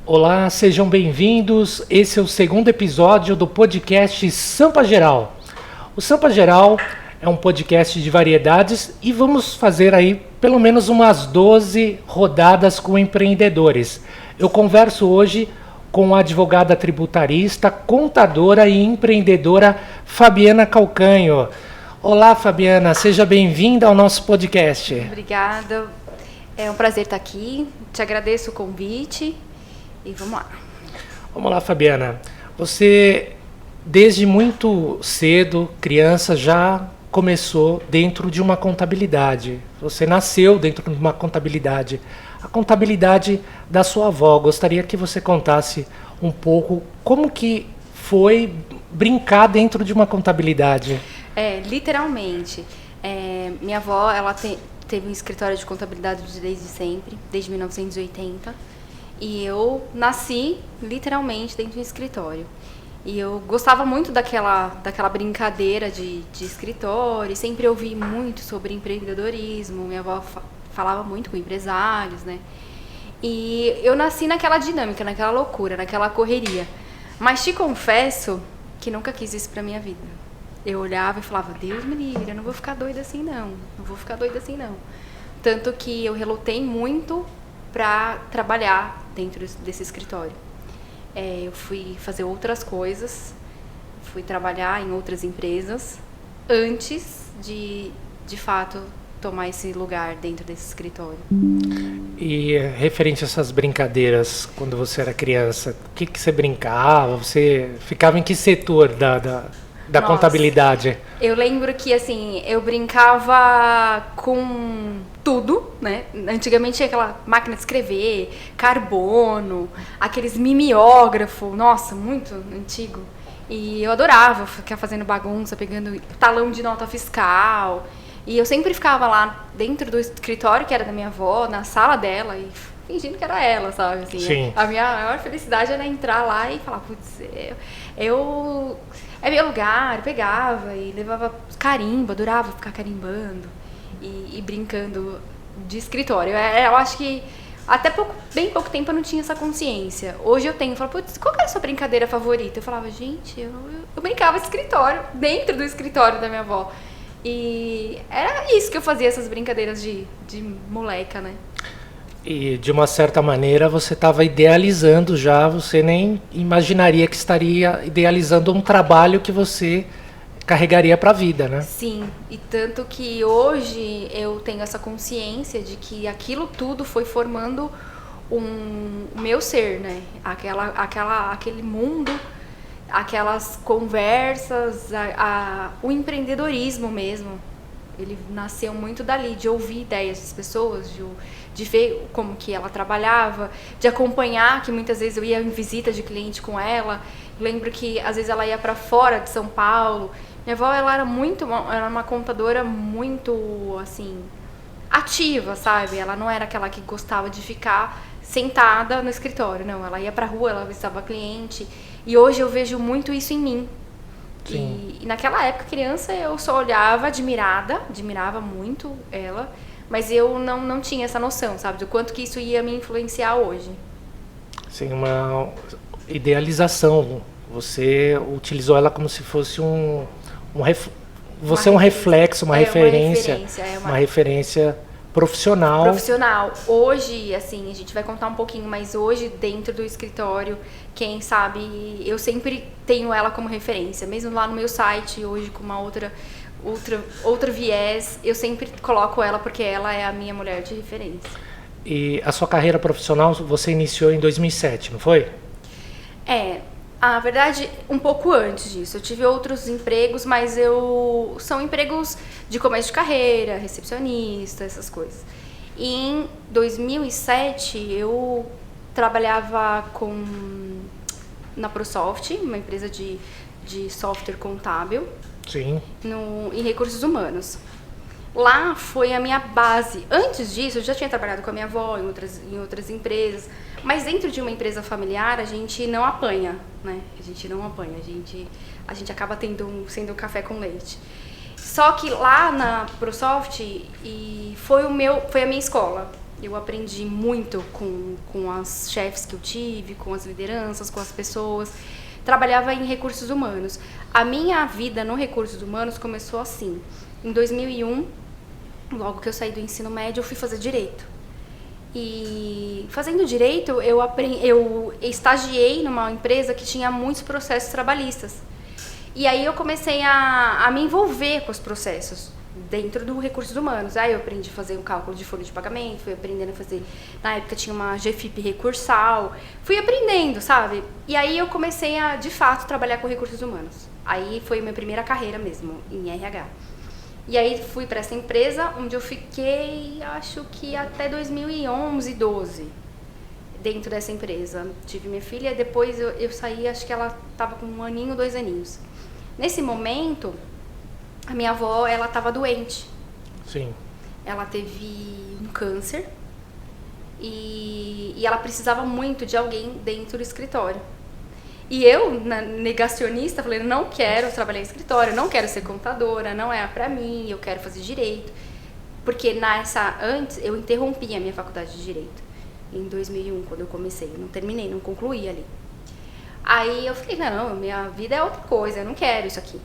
Olá, sejam bem-vindos. Esse é o segundo episódio do podcast Sampa Geral. O Sampa Geral é um podcast de variedades e vamos fazer aí pelo menos umas 12 rodadas com empreendedores. Eu converso hoje com a advogada tributarista, contadora e empreendedora Fabiana Calcanho. Olá, Fabiana, seja bem-vinda ao nosso podcast. Obrigada, é um prazer estar aqui, te agradeço o convite e vamos lá. Vamos lá, Fabiana. Você, desde muito cedo, criança, já começou dentro de uma contabilidade. Você nasceu dentro de uma contabilidade. A contabilidade da sua avó. Gostaria que você contasse um pouco como que foi brincar dentro de uma contabilidade. Literalmente. Minha avó, ela teve um escritório de contabilidade desde sempre, desde 1980. E eu nasci literalmente dentro de um escritório. E eu gostava muito daquela brincadeira de escritório, sempre ouvi muito sobre empreendedorismo, minha avó falava muito com empresários, né? E eu nasci naquela dinâmica, naquela loucura, naquela correria. Mas te confesso que nunca quis isso pra minha vida. Eu olhava e falava, Deus me livre, eu não vou ficar doida assim não, Tanto que eu relutei muito para trabalhar dentro desse escritório. Eu fui fazer outras coisas, fui trabalhar em outras empresas antes de fato, tomar esse lugar dentro desse escritório. E referente a essas brincadeiras, quando você era criança, o que você brincava? Você ficava em que setor da contabilidade? Eu lembro que, assim, eu brincava com tudo, né? Antigamente tinha aquela máquina de escrever, carbono, aqueles mimeógrafo, nossa, muito antigo. E eu adorava ficar fazendo bagunça, pegando talão de nota fiscal. E eu sempre ficava lá dentro do escritório, que era da minha avó, na sala dela, e fingindo que era ela, sabe? Assim, Sim. A minha maior felicidade era entrar lá e falar, putz, é meu lugar, pegava e levava carimbo, adorava ficar carimbando e brincando de escritório. Eu acho que até bem pouco tempo eu não tinha essa consciência. Hoje eu tenho, eu falo, putz, qual que é a sua brincadeira favorita? Eu falava, gente, eu brincava de escritório, dentro do escritório da minha avó. E era isso que eu fazia, essas brincadeiras de moleca, né? E de uma certa maneira você estava idealizando já, você nem imaginaria que estaria idealizando um trabalho que você carregaria para a vida, né? Sim, e tanto que hoje eu tenho essa consciência de que aquilo tudo foi formando o meu ser, né? Aquele mundo, aquelas conversas, o empreendedorismo mesmo. Ele nasceu muito dali, de ouvir ideias das pessoas, de ver como que ela trabalhava, de acompanhar, que muitas vezes eu ia em visita de cliente com ela. Lembro que às vezes ela ia para fora de São Paulo. Minha avó, ela era uma contadora muito, assim, ativa, sabe? Ela não era aquela que gostava de ficar sentada no escritório, não. Ela ia pra rua, ela visitava cliente. E hoje eu vejo muito isso em mim. E naquela época, criança, eu só olhava admirava muito ela, mas eu não tinha essa noção, sabe, do quanto que isso ia me influenciar hoje. Sim, uma idealização. Você utilizou ela como se fosse um reflexo, uma referência profissional. Hoje, assim, a gente vai contar um pouquinho, mas hoje, dentro do escritório, quem sabe, eu sempre tenho ela como referência. Mesmo lá no meu site, hoje, com uma outra viés, eu sempre coloco ela porque ela é a minha mulher de referência. E a sua carreira profissional você iniciou em 2007, não foi? Na verdade, um pouco antes disso. Eu tive outros empregos, mas são empregos de começo de carreira, recepcionista, essas coisas. E em 2007, eu trabalhava na ProSoft, uma empresa de software contábil. Sim. Em recursos humanos. Lá foi a minha base. Antes disso, eu já tinha trabalhado com a minha avó em outras empresas. Mas dentro de uma empresa familiar, a gente não apanha, né? A gente acaba sendo um café com leite. Só que lá na ProSoft foi a minha escola. Eu aprendi muito com as chefes que eu tive, com as lideranças, com as pessoas. Trabalhava em recursos humanos. A minha vida no recursos humanos começou assim. Em 2001, logo que eu saí do ensino médio, eu fui fazer direito. E fazendo direito, eu estagiei numa empresa que tinha muitos processos trabalhistas. E aí eu comecei a me envolver com os processos dentro do recursos humanos. Aí eu aprendi a fazer um cálculo de folha de pagamento, fui aprendendo a fazer... Na época tinha uma GFIP recursal. Fui aprendendo, sabe? E aí eu comecei a, de fato, trabalhar com recursos humanos. Aí foi a minha primeira carreira mesmo, em RH. E aí fui para essa empresa, onde eu fiquei, acho que até 2011, 12, dentro dessa empresa. Tive minha filha, depois eu saí, acho que ela estava com 1 aninho, 2 aninhos. Nesse momento, a minha avó, ela estava doente. Sim. Ela teve um câncer e ela precisava muito de alguém dentro do escritório. E eu, negacionista, falei, não quero trabalhar em escritório, não quero ser contadora, não é pra mim, eu quero fazer direito. Porque antes eu interrompi a minha faculdade de direito, em 2001, quando eu comecei. Eu não terminei, não concluí ali. Aí eu falei, não, minha vida é outra coisa, eu não quero isso aqui.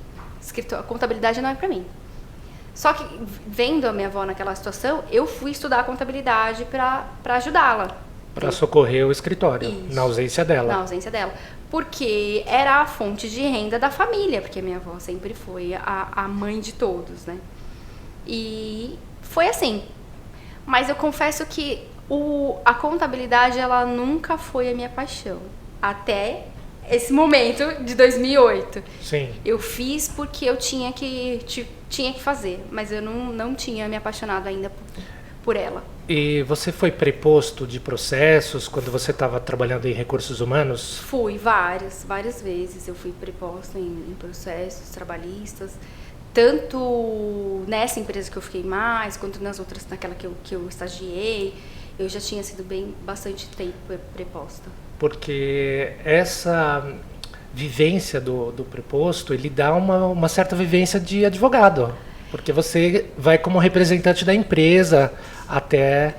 A contabilidade não é pra mim. Só que, vendo a minha avó naquela situação, eu fui estudar contabilidade pra ajudá-la. Para socorrer o escritório, Isso. na ausência dela. Na ausência dela. Porque era a fonte de renda da família, porque a minha avó sempre foi a mãe de todos, né? E foi assim. Mas eu confesso que a contabilidade, ela nunca foi a minha paixão. Até esse momento de 2008. Sim. Eu fiz porque eu tinha que fazer, mas eu não tinha me apaixonado ainda por ela. E você foi preposto de processos quando você estava trabalhando em recursos humanos? Fui várias vezes. Eu fui preposta em processos trabalhistas, tanto nessa empresa que eu fiquei mais, quanto nas outras, naquela que eu estagiei. Eu já tinha sido bastante tempo preposta. Porque essa vivência do preposto, ele dá uma certa vivência de advogado. Porque você vai como representante da empresa até...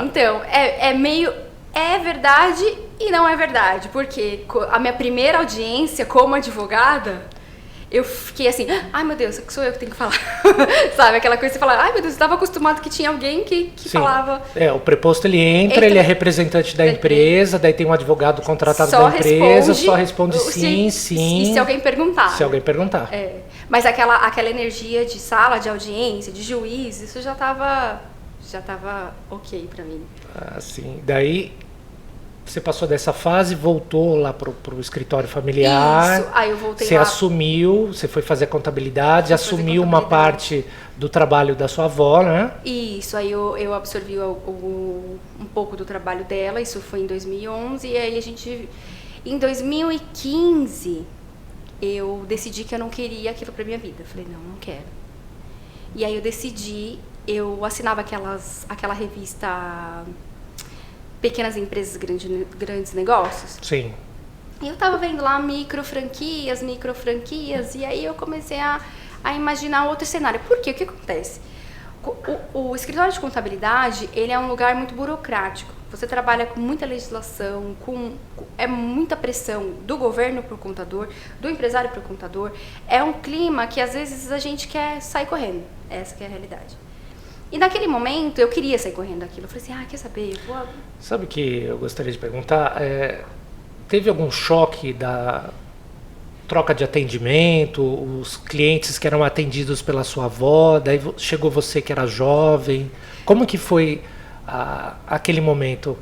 Então, é meio... É verdade e não é verdade. Porque a minha primeira audiência como advogada, eu fiquei assim, ai meu Deus, sou eu que tenho que falar. Sabe, aquela coisa de você falar, ai meu Deus, eu estava acostumado que tinha alguém que falava. O preposto ele entra, ele é representante da empresa, daí tem um advogado contratado da empresa, só responde sim. E se alguém perguntar. Se alguém perguntar. Mas aquela energia de sala de audiência, de juiz, isso já estava ok pra mim. Ah, sim. Daí você passou dessa fase, voltou lá pro escritório familiar. Isso, aí eu voltei lá. Você assumiu, você foi fazer contabilidade, assumiu uma parte do trabalho da sua avó, né? Isso, aí eu absorvi um pouco do trabalho dela, isso foi em 2011, e aí em 2015, eu decidi que eu não queria aquilo pra minha vida. Eu falei, não quero. E aí eu assinava aquela revista Pequenas Empresas, Grandes Negócios. Sim. E eu tava vendo lá micro franquias, e aí eu comecei a imaginar outro cenário. Por quê? O que acontece? O escritório de contabilidade, ele é um lugar muito burocrático. Você trabalha com muita legislação, é muita pressão do governo para o contador, do empresário para o contador. É um clima que às vezes a gente quer sair correndo. Essa que é a realidade. E naquele momento eu queria sair correndo daquilo. Eu falei assim, quer saber? Sabe o que eu gostaria de perguntar? Teve algum choque da troca de atendimento, os clientes que eram atendidos pela sua avó, daí chegou você que era jovem. Como que foi aquele momento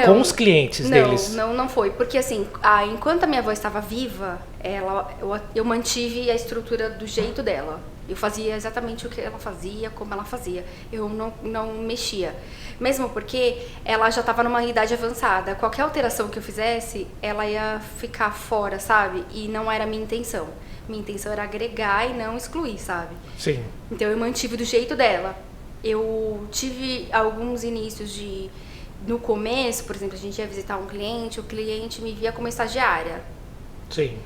com os clientes deles? Não foi. Porque assim, enquanto a minha avó estava viva, eu mantive a estrutura do jeito dela. Eu fazia exatamente o que ela fazia, como ela fazia. Eu não mexia. Mesmo porque ela já estava numa idade avançada. Qualquer alteração que eu fizesse, ela ia ficar fora, sabe? E não era a minha intenção. Minha intenção era agregar e não excluir, sabe? Sim. Então eu mantive do jeito dela. Eu tive alguns inícios no começo, por exemplo, a gente ia visitar um cliente, o cliente me via como estagiária. Sim.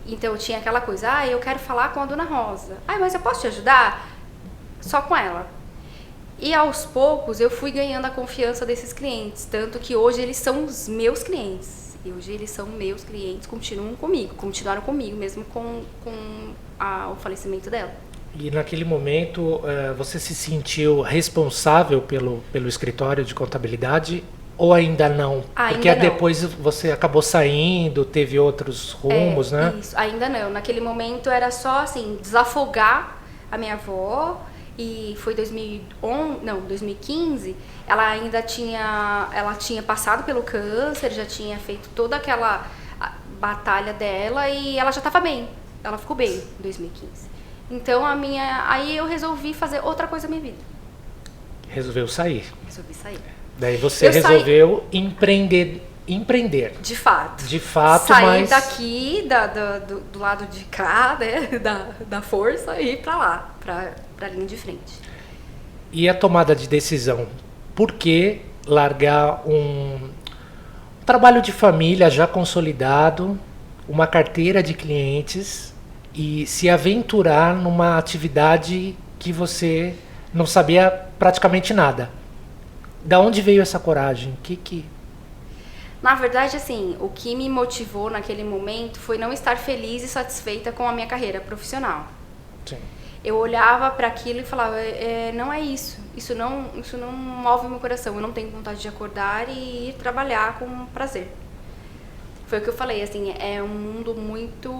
Então, eu tinha aquela coisa, eu quero falar com a dona Rosa. Mas eu posso te ajudar? Só com ela. E aos poucos eu fui ganhando a confiança desses clientes, tanto que hoje eles são os meus clientes. E hoje eles são meus clientes, continuaram comigo mesmo com o falecimento dela. E naquele momento você se sentiu responsável pelo escritório de contabilidade ou ainda não? Ainda porque não. Depois você acabou saindo, teve outros rumos, né? Isso, ainda não. Naquele momento era só assim, desafogar a minha avó. E foi 2015, ela tinha passado pelo câncer, já tinha feito toda aquela batalha dela e ela já estava bem. Ela ficou bem em 2015. Então aí eu resolvi fazer outra coisa na minha vida. Resolveu sair. Resolvi sair. Daí você resolveu empreender. De fato. De fato, sair daqui, do lado de cá, né, da força e ir pra lá, pra linha de frente. E a tomada de decisão? Por que largar um trabalho de família já consolidado, uma carteira de clientes e se aventurar numa atividade que você não sabia praticamente nada? Da onde veio essa coragem? Na verdade, assim, o que me motivou naquele momento foi não estar feliz e satisfeita com a minha carreira profissional. Sim. Eu olhava para aquilo e falava, não é isso. Isso não move meu coração. Eu não tenho vontade de acordar e ir trabalhar com prazer. Foi o que eu falei, assim, é um mundo muito,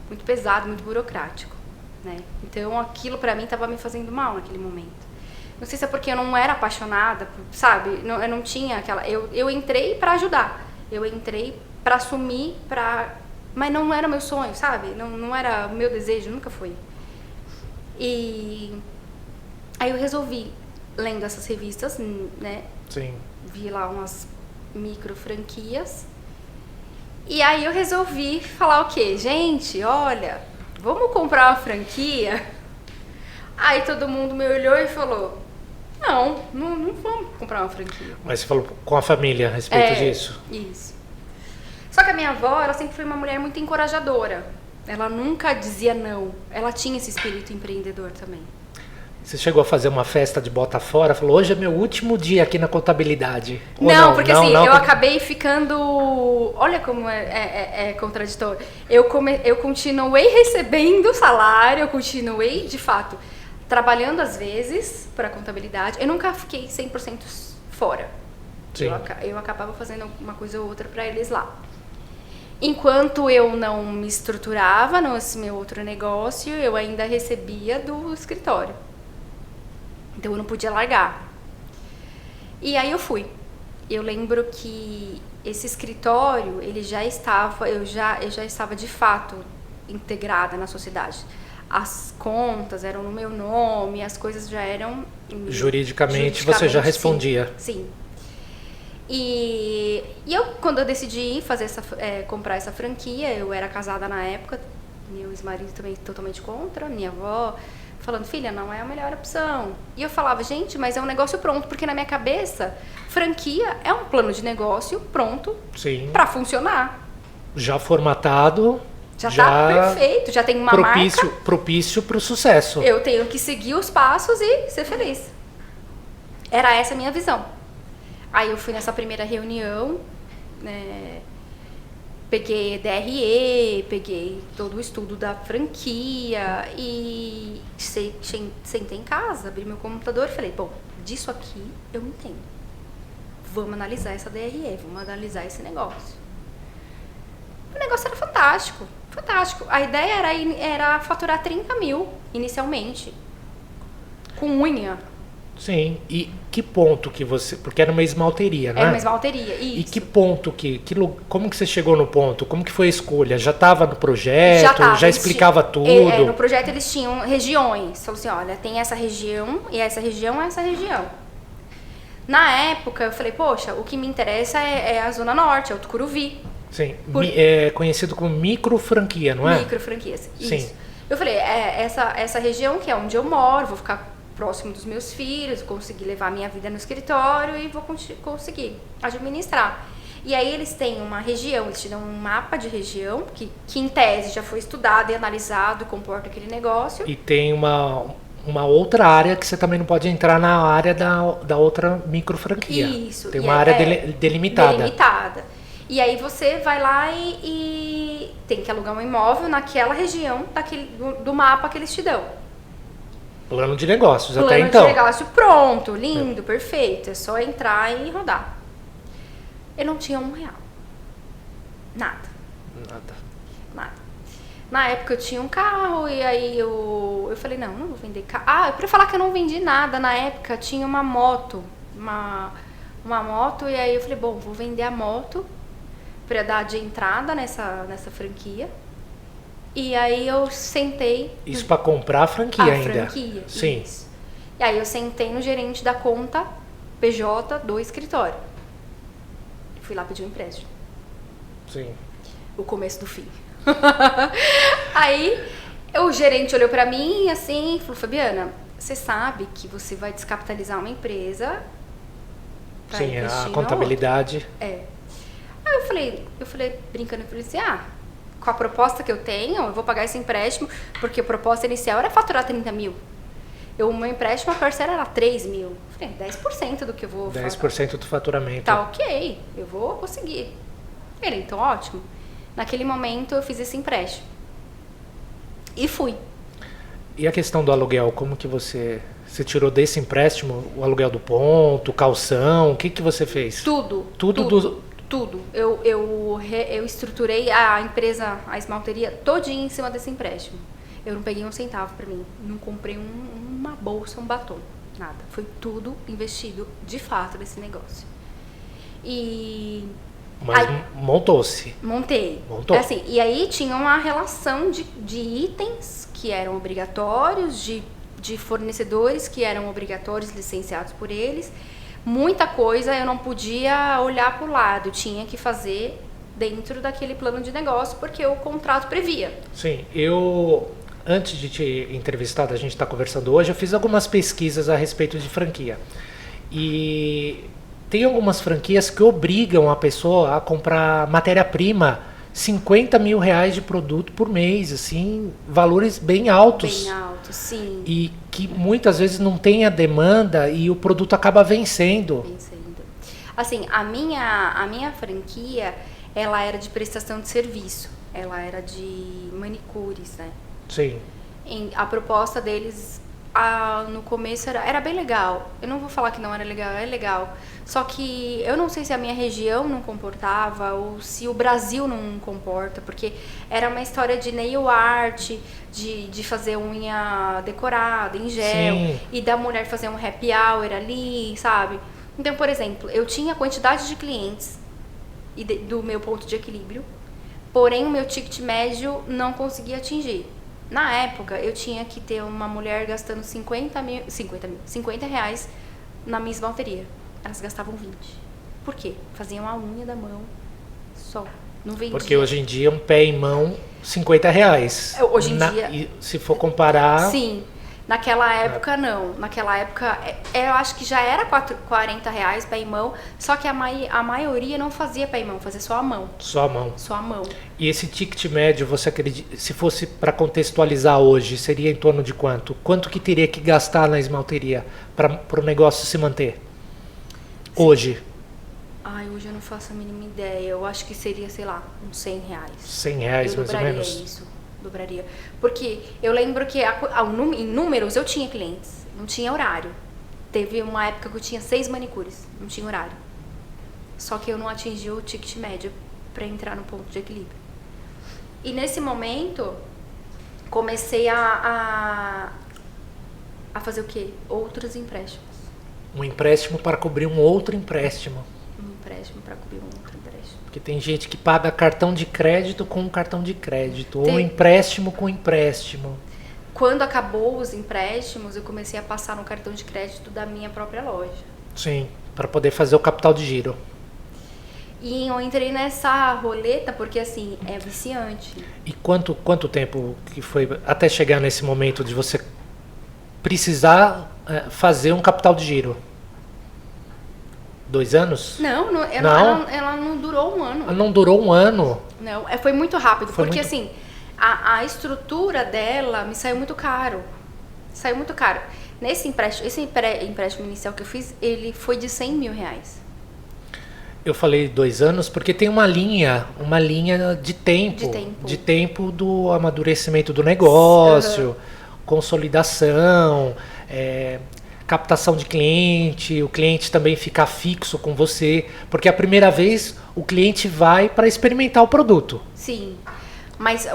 muito pesado, muito burocrático, né? Então, aquilo para mim estava me fazendo mal naquele momento. Não sei se é porque eu não era apaixonada, sabe? Eu não tinha aquela... Eu entrei para ajudar. Eu entrei para assumir, mas não era meu sonho, sabe? Não era o meu desejo, nunca foi. E aí eu resolvi, lendo essas revistas, né? Sim. Vi lá umas micro franquias. E aí eu resolvi falar o quê? Gente, olha, vamos comprar uma franquia? Aí todo mundo me olhou e falou... Não vamos comprar uma franquia. Mas você falou com a família a respeito disso? Isso. Só que a minha avó, ela sempre foi uma mulher muito encorajadora. Ela nunca dizia não. Ela tinha esse espírito empreendedor também. Você chegou a fazer uma festa de bota fora? Falou, hoje é meu último dia aqui na contabilidade. Não, porque assim, eu acabei ficando... Olha como é contraditório. Eu continuei recebendo salário, eu continuei, de fato... trabalhando às vezes para a contabilidade, eu nunca fiquei 100% fora. Sim. Eu acabava fazendo uma coisa ou outra para eles lá. Enquanto eu não me estruturava nesse meu outro negócio, eu ainda recebia do escritório. Então eu não podia largar. E aí eu fui. Eu lembro que esse escritório, eu já estava de fato integrada na sociedade. As contas eram no meu nome, as coisas já eram... Juridicamente você já respondia. Sim. E quando eu decidi comprar essa franquia, eu era casada na época, meu ex-marido também totalmente contra, minha avó falando, filha, não é a melhor opção. E eu falava, gente, mas é um negócio pronto, porque na minha cabeça, franquia é um plano de negócio pronto para funcionar. Já formatado... Já tá perfeito, já tem uma marca. Propício para o sucesso. Eu tenho que seguir os passos e ser feliz. Era essa a minha visão. Aí eu fui nessa primeira reunião, né, peguei DRE, peguei todo o estudo da franquia e sentei em casa, abri meu computador e falei, bom, disso aqui eu entendo. Vamos analisar essa DRE, vamos analisar esse negócio. O negócio era fantástico. Fantástico. A ideia era faturar 30 mil inicialmente. Com unha. Sim. E que ponto que você... Porque era uma esmalteria, né? Era uma esmalteria, isso. E que ponto como que você chegou no ponto? Como que foi a escolha? Já estava no projeto? Já tava, já explicava tudo? No projeto eles tinham regiões. Falaram assim, olha, tem essa região e essa região e essa região. Na época eu falei, poxa, o que me interessa é a Zona Norte, é o Tucuruvi. Sim, é conhecido como micro franquia, não é? Micro franquias, isso. Sim. Eu falei, essa região que é onde eu moro, vou ficar próximo dos meus filhos, conseguir levar a minha vida no escritório e vou conseguir administrar. E aí eles têm uma região, eles te dão um mapa de região, que em tese já foi estudado e analisado, comporta aquele negócio. E tem uma outra área que você também não pode entrar na área da outra micro franquia. Isso. Tem uma área delimitada. Delimitada. E aí você vai lá e tem que alugar um imóvel naquela região do mapa que eles te dão. Plano de negócios, Plano até então. de negócio pronto, lindo, perfeito. É só entrar e rodar. Eu não tinha R$1. Nada. Na época eu tinha um carro e aí eu falei, não vou vender carro. Eu queria falar que eu não vendi nada. Na época tinha uma moto, uma moto, e aí eu falei, bom, vou vender a moto para dar de entrada nessa franquia. E aí eu sentei... Isso para comprar a franquia ainda? Franquia, sim. Isso. E aí eu sentei no gerente da conta PJ do escritório. Fui lá pedir um empréstimo. Sim. O começo do fim. Aí o gerente olhou pra mim assim e falou, Fabiana, você sabe que você vai descapitalizar uma empresa pra sim, investir a contabilidade. Aí eu falei brincando, eu falei assim, com a proposta que eu tenho, eu vou pagar esse empréstimo, porque a proposta inicial era faturar 30 mil. O meu empréstimo, a parcela era 3 mil. Eu falei, 10% do que eu vou 10% do faturamento. Tá ok, eu vou conseguir. Ele, então ótimo. Naquele momento eu fiz esse empréstimo. E fui. E a questão do aluguel, como que você tirou desse empréstimo o aluguel do ponto, calção, o que você fez? Tudo. Eu estruturei a empresa, a esmalteria, todinha em cima desse empréstimo. Eu não peguei um centavo pra mim, não comprei uma bolsa, um batom, nada. Foi tudo investido, de fato, nesse negócio. Mas montou-se. Montou. Assim, e aí tinha uma relação de itens que eram obrigatórios, de fornecedores que eram obrigatórios, licenciados por eles. Muita coisa eu não podia olhar para o lado, tinha que fazer dentro daquele plano de negócio, porque o contrato previa. Sim, antes de te entrevistar, a gente está conversando hoje, eu fiz algumas pesquisas a respeito de franquia. E tem algumas franquias que obrigam a pessoa a comprar matéria-prima, R$50 mil de produto por mês, assim, valores bem altos. Bem altos, sim. E que muitas vezes não tem a demanda e o produto acaba vencendo. Assim, a minha franquia, ela era de prestação de serviço. Ela era de manicures, né? Sim. A proposta deles, no começo, era bem legal. Eu não vou falar que não era legal, é legal. Só que eu não sei se a minha região não comportava ou se o Brasil não comporta, porque era uma história de nail art, de fazer unha decorada em gel, sim, e da mulher fazer um happy hour ali, sabe? Então, por exemplo, eu tinha a quantidade de clientes do meu ponto de equilíbrio, porém o meu ticket médio não conseguia atingir. Na época, eu tinha que ter uma mulher gastando 50 reais na minha esmalteria. Elas gastavam 20. Por quê? Faziam a unha da mão só. Não vendia. Porque hoje em dia um pé em mão, R$50. Hoje em dia... E se for comparar... Sim. Naquela época, não. Naquela época, eu acho que já era R$40 pé em mão, só que a maioria não fazia pé em mão, fazia só a mão. Só a mão. Só a mão. E esse ticket médio, você acredita, se fosse para contextualizar hoje, seria em torno de quanto? Quanto que teria que gastar na esmalteria para o negócio se manter? Sim. Hoje? Hoje eu não faço a mínima ideia. Eu acho que seria, sei lá, uns R$100. R$100 mais ou menos? Isso. Dobraria. Porque eu lembro que em números eu tinha clientes, não tinha horário. Teve uma época que eu tinha 6 manicures, não tinha horário. Só que eu não atingi o ticket médio para entrar no ponto de equilíbrio. E nesse momento, comecei a fazer o quê? Outros empréstimos. Um empréstimo para cobrir um outro empréstimo. Um empréstimo para cobrir um outro empréstimo. Porque tem gente que paga cartão de crédito com cartão de crédito, ou empréstimo com empréstimo. Quando acabou os empréstimos, eu comecei a passar no cartão de crédito da minha própria loja. Sim, para poder fazer o capital de giro. E eu entrei nessa roleta porque, assim, é viciante. E quanto tempo que foi até chegar nesse momento de você precisar fazer um capital de giro? 2 anos? Não, ela não durou um ano. Não durou um ano? Não, foi muito rápido. Porque assim, a estrutura dela me saiu muito caro. Saiu muito caro. Nesse empréstimo, empréstimo inicial que eu fiz, ele foi de R$100 mil. Eu falei 2 anos porque tem uma linha de tempo do amadurecimento do negócio, consolidação, captação de cliente, o cliente também ficar fixo com você, porque a primeira vez o cliente vai para experimentar o produto. Sim, mas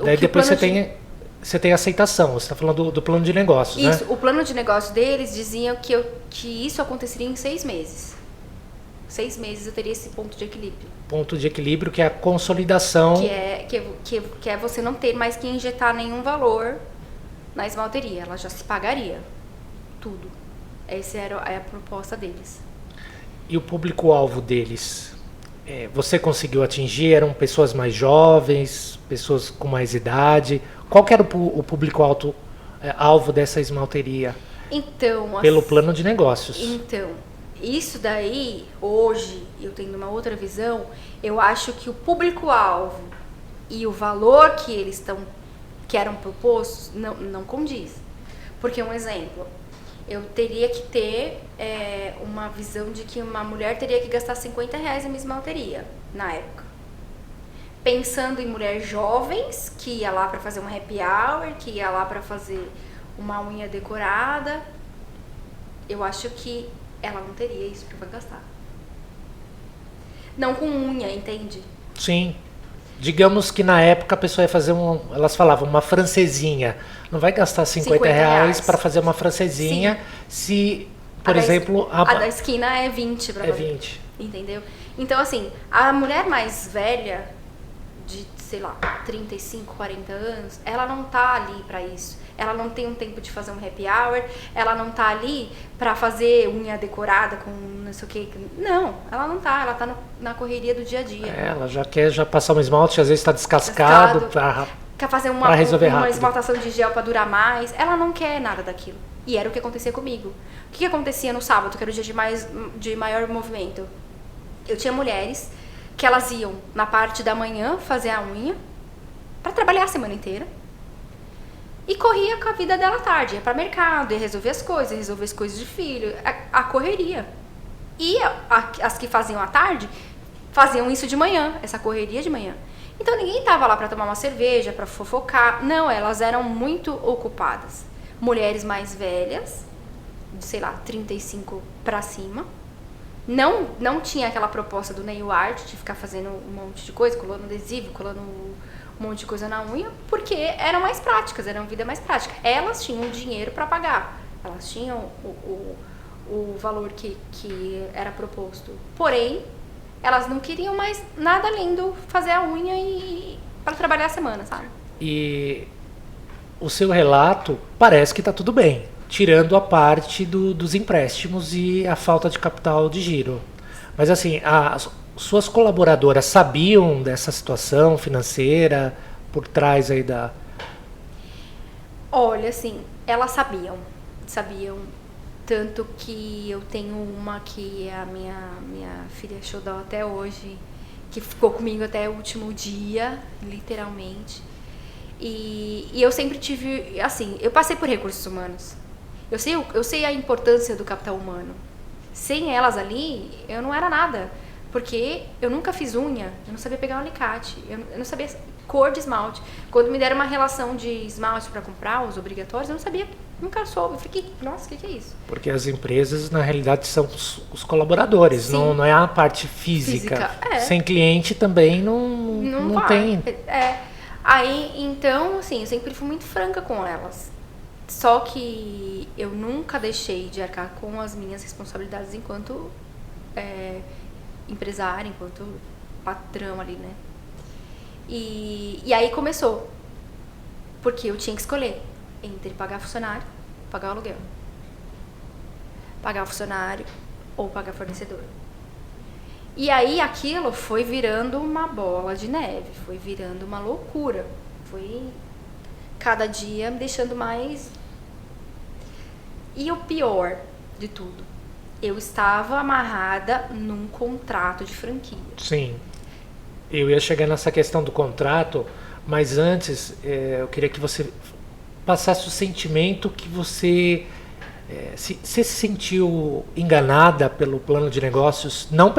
Daí depois você tem aceitação, você está falando do plano de negócios, né? Isso, o plano de negócio deles dizia que isso aconteceria em 6 meses. 6 meses eu teria esse ponto de equilíbrio. Ponto de equilíbrio, que é a consolidação. Que é você não ter mais que injetar nenhum valor na esmalteria. Ela já se pagaria. Tudo. Essa era a proposta deles. E o público-alvo deles? Você conseguiu atingir? Eram pessoas mais jovens? Pessoas com mais idade? Qual que era o público-alvo dessa esmalteria? Então... Pelo plano de negócios. Então... Isso daí, hoje, eu tendo uma outra visão, eu acho que o público-alvo e o valor que eram propostos não condiz. Porque, um exemplo, eu teria que ter uma visão de que uma mulher teria que gastar R$50 em uma esmalteria, na época. Pensando em mulheres jovens, que ia lá para fazer um happy hour, que ia lá para fazer uma unha decorada, eu acho que ela não teria isso para gastar. Não com unha, entende? Sim. Digamos que na época a pessoa ia fazer elas falavam, uma francesinha. Não vai gastar R$50 para fazer uma francesinha. Sim. Se, por exemplo... A da esquina é 20 para fazer. 20. Entendeu? Então, assim, a mulher mais velha, de, sei lá, 35, 40 anos, ela não tá ali para isso. Ela não tem um tempo de fazer um happy hour, ela não tá ali pra fazer unha decorada com não sei o que. Não, ela não tá, ela tá na correria do dia a dia. Ela já quer passar um esmalte, às vezes está descascado. Quer fazer uma esmaltação de gel pra durar mais. Ela não quer nada daquilo. E era o que acontecia comigo. O que acontecia no sábado, que era o dia de maior movimento? Eu tinha mulheres que elas iam na parte da manhã fazer a unha pra trabalhar a semana inteira. E corria com a vida dela à tarde, ia para mercado, ia resolver as coisas de filho, a correria. E as que faziam à tarde, faziam isso de manhã, essa correria de manhã. Então ninguém tava lá para tomar uma cerveja, para fofocar. Não, elas eram muito ocupadas. Mulheres mais velhas, de, sei lá, 35 para cima. Não tinha aquela proposta do nail art, de ficar fazendo um monte de coisa, colando adesivo, colando um monte de coisa na unha, porque eram mais práticas, eram vida mais prática. Elas tinham dinheiro para pagar, elas tinham o valor que era proposto. Porém, elas não queriam mais nada além do fazer a unha e para trabalhar a semana, sabe? E o seu relato parece que está tudo bem, tirando a parte dos empréstimos e a falta de capital de giro. Mas assim, suas colaboradoras sabiam dessa situação financeira por trás aí da... Olha, assim, elas sabiam. Tanto que eu tenho uma que é a minha filha xodó até hoje, que ficou comigo até o último dia, literalmente. E eu sempre tive, assim, eu passei por recursos humanos. Eu sei a importância do capital humano. Sem elas ali, eu não era nada. Porque eu nunca fiz unha, eu não sabia pegar um alicate, eu não sabia cor de esmalte. Quando me deram uma relação de esmalte para comprar, os obrigatórios, eu não sabia, nunca soube. Eu fiquei, nossa, o que é isso? Porque as empresas, na realidade, são os colaboradores, não é a parte física. Sem cliente também não tem. Aí, então, assim, eu sempre fui muito franca com elas. Só que eu nunca deixei de arcar com as minhas responsabilidades enquanto empresária, enquanto patrão ali, né? E aí começou. Porque eu tinha que escolher entre pagar funcionário, pagar o aluguel. Pagar o funcionário ou pagar fornecedor. E aí aquilo foi virando uma bola de neve, foi virando uma loucura. Foi cada dia me deixando mais... E o pior de tudo, eu estava amarrada num contrato de franquia. Sim. Eu ia chegar nessa questão do contrato, mas antes eu queria que você passasse o sentimento que você se sentiu enganada pelo plano de negócios, não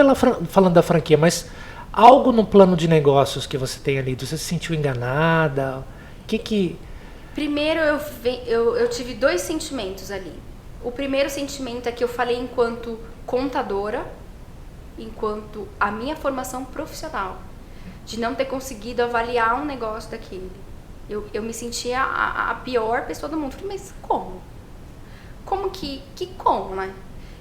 falando da franquia, mas algo no plano de negócios que você tem ali, você se sentiu enganada? Primeiro eu tive 2 sentimentos ali. O primeiro sentimento é que eu falei enquanto contadora, enquanto a minha formação profissional, de não ter conseguido avaliar um negócio daquele. Eu me sentia a pior pessoa do mundo. Falei, mas como? Como como, né?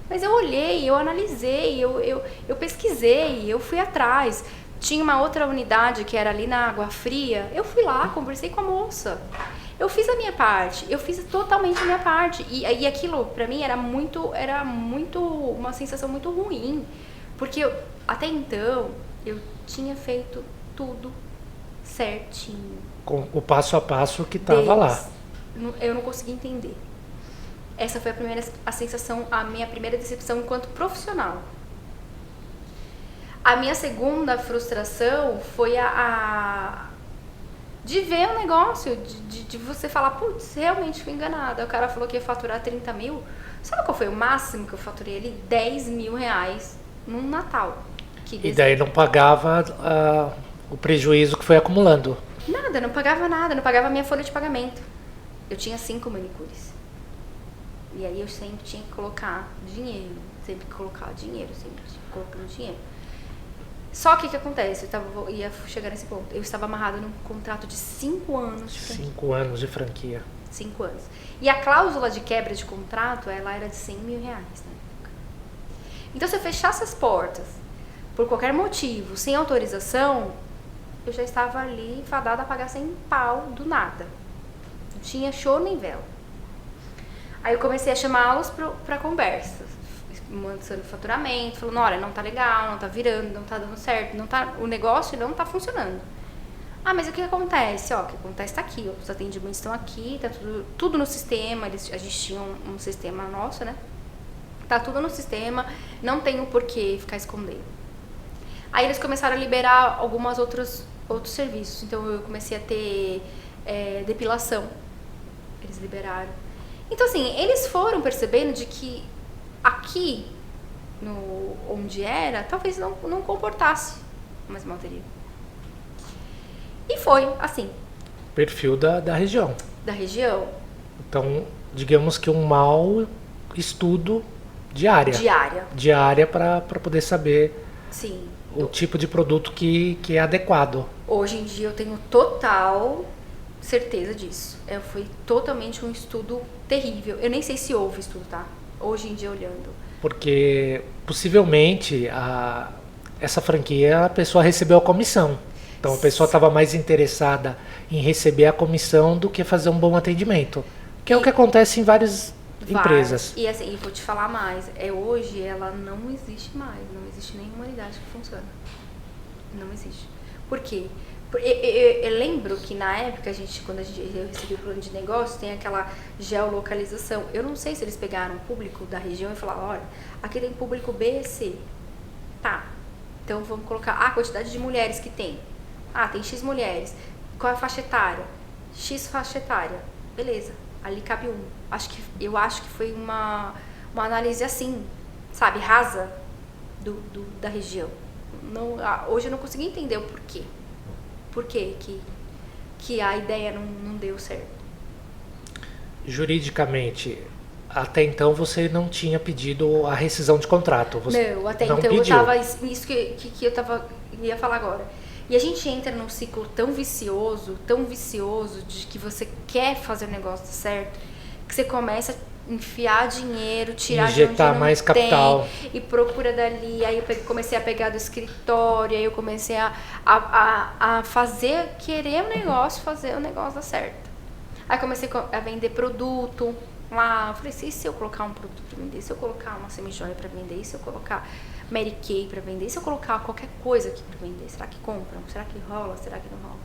Mas eu olhei, eu analisei, eu pesquisei, eu fui atrás. Tinha uma outra unidade que era ali na Água Fria. Eu fui lá, conversei com a moça. Eu fiz a minha parte, eu fiz totalmente a minha parte. E aquilo, pra mim, era muito uma sensação muito ruim. Porque até então, eu tinha feito tudo certinho. Com o passo a passo que estava lá. Eu não consegui entender. Essa foi a sensação, a minha primeira decepção enquanto profissional. A minha segunda frustração foi de ver o negócio, de você falar, putz, realmente fui enganada. O cara falou que ia faturar 30 mil. Sabe qual foi o máximo que eu faturei ali? 10 mil reais num Natal. E daí não pagava o prejuízo que foi acumulando? Nada, não pagava nada, não pagava a minha folha de pagamento. Eu tinha 5 manicures. E aí eu sempre tinha que colocar dinheiro, sempre colocando dinheiro. Só que o que acontece? Ia chegar nesse ponto. Eu estava amarrada num contrato de 5 anos de franquia. 5 anos de franquia. 5 anos. E a cláusula de quebra de contrato, ela era de 100 mil reais na época. Então, se eu fechasse as portas, por qualquer motivo, sem autorização, eu já estava ali fadada a pagar 100 pau do nada. Não tinha show nem vela. Aí eu comecei a chamá-los para conversas, mostrando faturamento, falando, olha, não tá legal, não tá virando, não tá dando certo, o negócio não tá funcionando. Ah, mas o que acontece? Ó, o que acontece tá aqui, os atendimentos estão aqui, tá tudo no sistema, a gente tinha um sistema nosso, né? Tá tudo no sistema, não tem o porquê ficar escondendo. Aí eles começaram a liberar outros serviços, então eu comecei a ter depilação, eles liberaram. Então, assim, eles foram percebendo de que aqui, onde era, talvez não comportasse uma esmalteria. E foi, assim. Perfil da região. Da região. Então, digamos que um mau estudo de área. Diária para poder saber Sim. O tipo de produto que é adequado. Hoje em dia eu tenho total certeza disso. Foi totalmente um estudo terrível. Eu nem sei se houve estudo, tá? Hoje em dia olhando. Porque possivelmente essa franquia a pessoa recebeu a comissão. Então a pessoa estava mais interessada em receber a comissão do que fazer um bom atendimento. Que é o que acontece em várias empresas. E assim, vou te falar mais. Hoje ela não existe mais. Não existe nenhuma unidade que funciona. Não existe. Por quê? Eu lembro que na época, quando eu recebi o plano de negócio, tem aquela geolocalização. Eu não sei se eles pegaram o público da região e falaram, olha, aqui tem público B e C. Tá, então vamos colocar a quantidade de mulheres que tem. Ah, tem X mulheres. Qual é a faixa etária? X faixa etária. Beleza, ali cabe um. Eu acho que foi uma análise assim, sabe, rasa da região. Hoje eu não consegui entender o porquê. Por quê que a ideia não deu certo? Juridicamente, até então você não tinha pedido a rescisão de contrato? Não, até então pediu. Eu estava... Isso que eu ia falar agora. E a gente entra num ciclo tão vicioso, de que você quer fazer o negócio certo, que você começa a enfiar dinheiro, tirar injetar de onde não mais capital e procura dali. Aí eu comecei a pegar do escritório, aí eu comecei a querer o negócio, fazer o negócio dar certo. Aí comecei a vender produto lá. Eu falei, se eu colocar um produto para vender, se eu colocar uma semijoia para vender, se eu colocar Mary Kay para vender, se eu colocar qualquer coisa aqui para vender, será que compram? Será que rola? Será que não rola?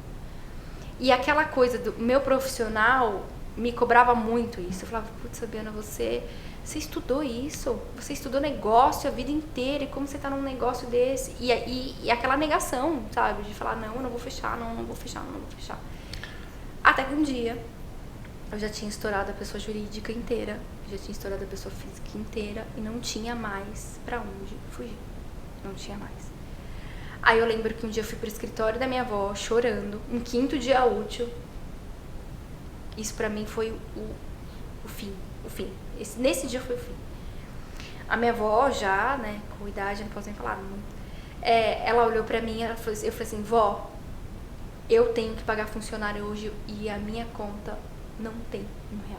E aquela coisa do meu profissional me cobrava muito isso. Eu falava, putz, Fabiana, você estudou isso, você estudou negócio a vida inteira, e como você tá num negócio desse? E aquela negação, sabe? De falar, não, eu não vou fechar, não vou fechar. Até que um dia, eu já tinha estourado a pessoa jurídica inteira, já tinha estourado a pessoa física inteira e não tinha mais pra onde fugir. Não tinha mais. Aí eu lembro que um dia eu fui pro escritório da minha avó chorando, um 5º dia útil. Isso pra mim foi o fim. Nesse dia foi o fim. A minha avó já, né, com idade, não posso nem falar. Ela olhou pra mim, eu falei assim, vó, eu tenho que pagar funcionário hoje e a minha conta não tem R$1.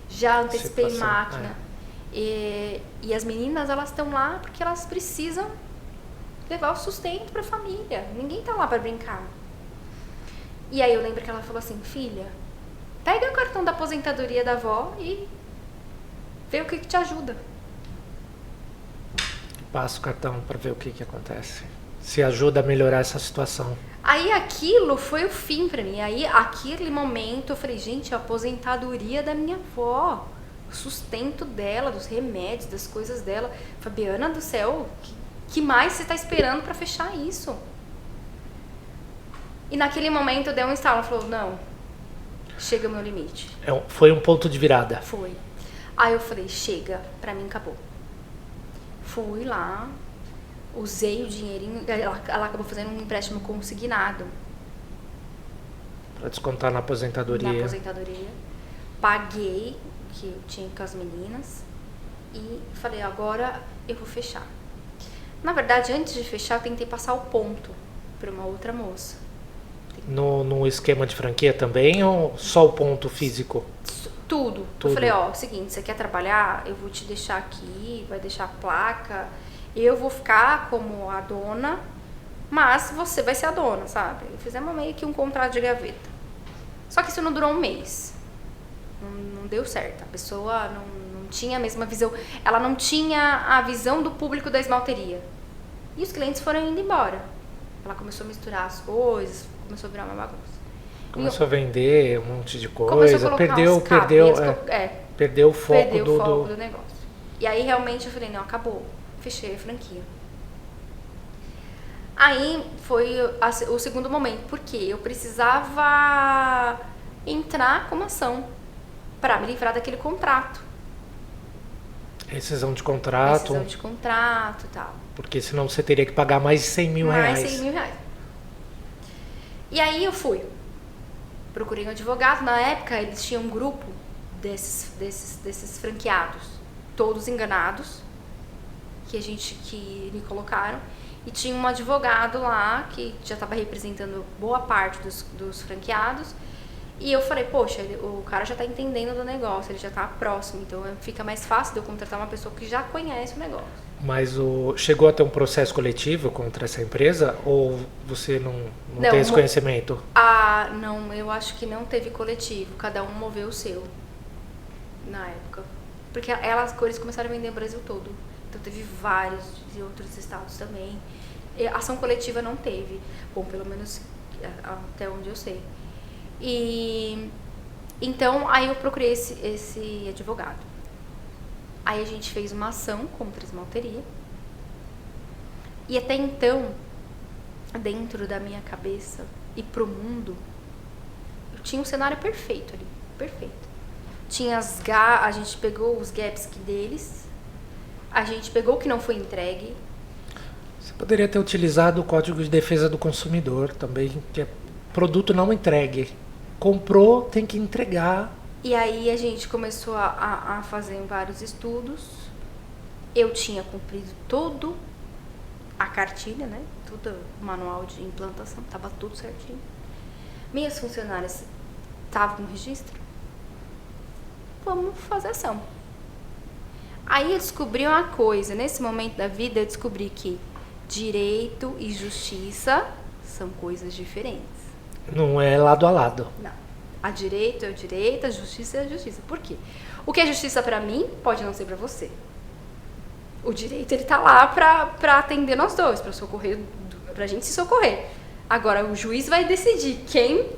Já antecipei máquina. E as meninas, elas estão lá porque elas precisam levar o sustento pra família. Ninguém tá lá pra brincar. E aí eu lembro que ela falou assim, filha, pega o cartão da aposentadoria da avó e vê o que te ajuda. Passa o cartão pra ver o que acontece. Se ajuda a melhorar essa situação. Aí aquilo foi o fim pra mim. Aí aquele momento eu falei, gente, a aposentadoria da minha avó, o sustento dela, dos remédios, das coisas dela. Fabiana do céu, que mais você tá esperando pra fechar isso? E naquele momento deu um estalo, ela falou, não, chega o meu limite. Foi um ponto de virada. Foi. Aí eu falei, chega, pra mim acabou. Fui lá, usei o dinheirinho, ela acabou fazendo um empréstimo consignado. Pra descontar na aposentadoria. Na aposentadoria. Paguei o que eu tinha com as meninas e falei, agora eu vou fechar. Na verdade, antes de fechar, eu tentei passar o ponto pra uma outra moça. No esquema de franquia também ou só o ponto físico? Tudo. Eu falei, ó, seguinte, você quer trabalhar? Eu vou te deixar aqui, vai deixar a placa, eu vou ficar como a dona, mas você vai ser a dona, sabe? Fizemos meio que um contrato de gaveta. Só que isso não durou um mês. Não deu certo. A pessoa não tinha a mesma visão. Ela não tinha a visão do público da esmalteria. E os clientes foram indo embora. Ela começou a misturar as coisas, começou a virar uma bagunça. Começou a vender um monte de coisa, perdeu o foco do negócio. E aí realmente eu falei, não, acabou. Fechei a franquia. Aí foi o segundo momento, porque eu precisava entrar com uma ação para me livrar daquele contrato. Rescisão de contrato. Rescisão de contrato e tal. Porque senão você teria que pagar mais 100 mil reais. Mais 100 mil reais. E aí eu fui. Procurei um advogado. Na época, eles tinham um grupo desses franqueados. Todos enganados. Que me colocaram. E tinha um advogado lá que já estava representando boa parte dos franqueados. E eu falei, poxa, o cara já está entendendo do negócio, ele já está próximo, então fica mais fácil de eu contratar uma pessoa que já conhece o negócio. Mas chegou a ter um processo coletivo contra essa empresa ou você não tem esse conhecimento? Não, eu acho que não teve coletivo, cada um moveu o seu na época. Porque as cores começaram a vender no Brasil todo, então teve vários de outros estados também. Ação coletiva não teve, bom, pelo menos até onde eu sei. E então aí eu procurei esse advogado. Aí a gente fez uma ação contra a esmalteria. E até então, dentro da minha cabeça e pro mundo, eu tinha um cenário perfeito ali, perfeito. A gente pegou os gaps deles, a gente pegou o que não foi entregue. Você poderia ter utilizado o Código de Defesa do Consumidor também, que é produto não entregue. Comprou, tem que entregar. E aí a gente começou a fazer vários estudos. Eu tinha cumprido todo a cartilha, né? Todo o manual de implantação, estava tudo certinho. Minhas funcionárias estavam no registro. Vamos fazer ação. Aí eu descobri uma coisa. Nesse momento da vida eu descobri que direito e justiça são coisas diferentes. Não é lado a lado. Não. A direito é o direito, a justiça é a justiça. Por quê? O que é justiça pra mim pode não ser pra você. O direito, ele tá lá pra atender nós dois, pra socorrer, pra gente se socorrer. Agora, o juiz vai decidir quem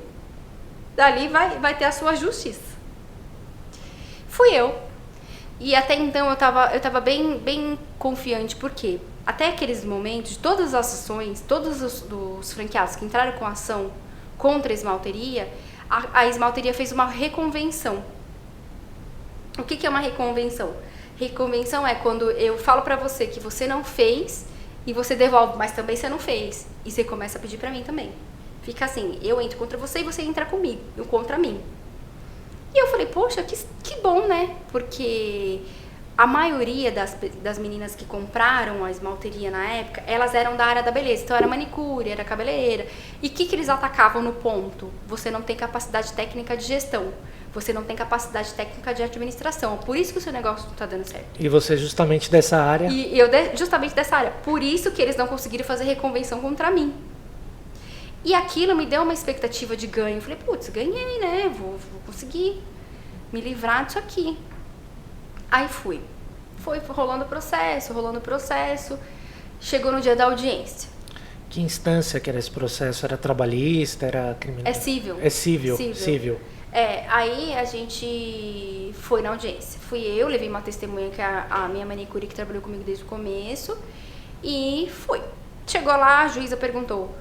dali vai ter a sua justiça. Fui eu. E até então eu tava bem confiante, porque até aqueles momentos, todas as ações, todos os franqueados que entraram com ação contra a esmalteria, a esmalteria fez uma reconvenção. O que é uma reconvenção? Reconvenção é quando eu falo pra você que você não fez e você devolve, mas também você não fez. E você começa a pedir pra mim também. Fica assim, eu entro contra você e você entra comigo, eu contra mim. E eu falei, poxa, que bom, né? Porque a maioria das meninas que compraram a esmalteria na época, elas eram da área da beleza. Então era manicure, era cabeleireira. E o que eles atacavam no ponto? Você não tem capacidade técnica de gestão. Você não tem capacidade técnica de administração. Por isso que o seu negócio não tá dando certo. E você justamente dessa área? E eu justamente dessa área. Por isso que eles não conseguiram fazer reconvenção contra mim. E aquilo me deu uma expectativa de ganho. Eu falei, putz, ganhei, né? Vou conseguir me livrar disso aqui. Aí fui. Foi rolando o processo. Chegou no dia da audiência. Que instância que era esse processo? Era trabalhista? Era criminal? É civil. É civil. Aí a gente foi na audiência. Fui eu, levei uma testemunha que é a minha manicure que trabalhou comigo desde o começo. E fui. Chegou lá, a juíza perguntou,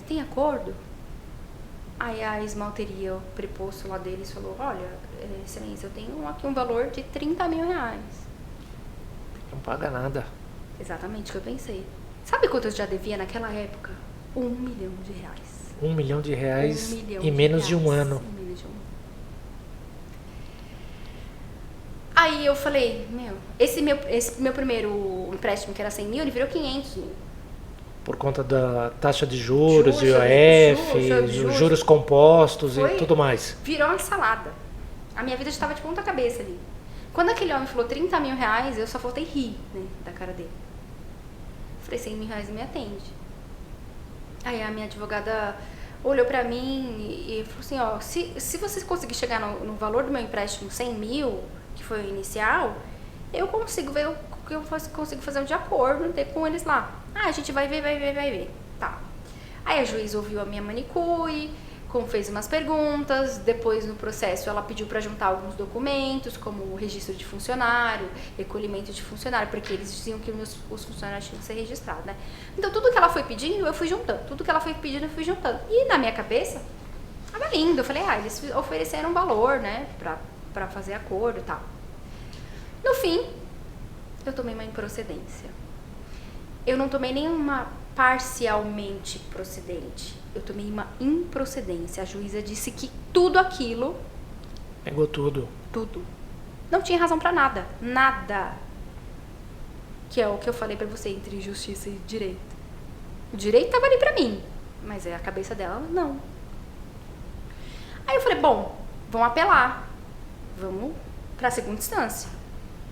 tem acordo? Aí a esmalteria, o preposto lá deles falou, olha, excelência, eu tenho aqui um valor de 30 mil reais. Não paga nada. Exatamente o que eu pensei. Sabe quanto eu já devia naquela época? 1 milhão de reais. 1 milhão de reais em menos de um ano. Aí eu falei, esse meu primeiro empréstimo, que era 100 mil, ele virou 500 mil. Por conta da taxa de juros, IOF, juros compostos e tudo mais. Virou uma salada. A minha vida já estava de ponta cabeça ali. Quando aquele homem falou 30 mil reais, eu só faltei rir, né, da cara dele. Falei, 100 mil reais me atende. Aí a minha advogada olhou pra mim e falou assim, ó, se você conseguir chegar no valor do meu empréstimo 100 mil, que foi o inicial, eu consigo ver o que eu consigo fazer de acordo com eles lá. A gente vai ver. Tá. Aí a juiz ouviu a minha manicure, fez umas perguntas, depois no processo ela pediu para juntar alguns documentos, como o registro de funcionário, recolhimento de funcionário, porque eles diziam que os funcionários tinham que ser registrados, né? Então tudo que ela foi pedindo, eu fui juntando. E na minha cabeça, tava lindo. Eu falei, eles ofereceram um valor, né, pra fazer acordo e tal. No fim, eu tomei uma improcedência. Eu não tomei nenhuma parcialmente procedente. Eu tomei uma improcedência. A juíza disse que tudo aquilo... Pegou tudo. Tudo. Não tinha razão pra nada. Nada. Que é o que eu falei pra você, entre justiça e direito. O direito tava ali pra mim, mas a cabeça dela, não. Aí eu falei, bom, vamos apelar. Vamos pra segunda instância.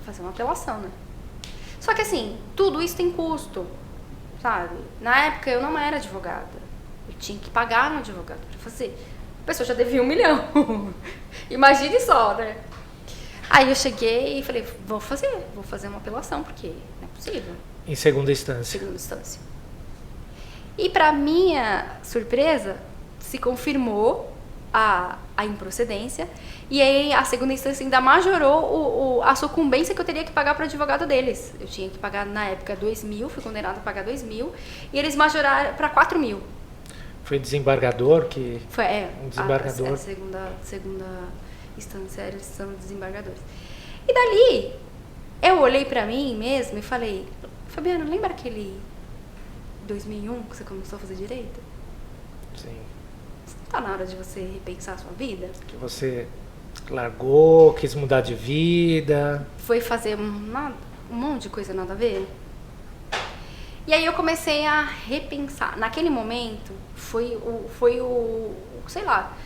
Fazer uma apelação, né? Só que assim, tudo isso tem custo, sabe? Na época eu não era advogada. Eu tinha que pagar no advogado pra fazer. A pessoa já devia 1 milhão. Imagine só, né? Aí eu cheguei e falei, vou fazer uma apelação, porque não é possível. Em segunda instância. Segunda instância. E pra minha surpresa, se confirmou a improcedência. E aí a segunda instância ainda majorou a sucumbência que eu teria que pagar para o advogado deles. Eu tinha que pagar na época 2 mil, fui condenada a pagar 2 mil. E eles majoraram para 4 mil. Foi desembargador que... Foi, um desembargador. A segunda instância, eles são desembargadores. E dali, eu olhei pra mim mesmo e falei, Fabiana, lembra aquele 2001 que você começou a fazer direito? Sim. Tá na hora de você repensar a sua vida? Que você largou, quis mudar de vida. Foi fazer um monte de coisa nada a ver. E aí eu comecei a repensar. Naquele momento, foi sei lá,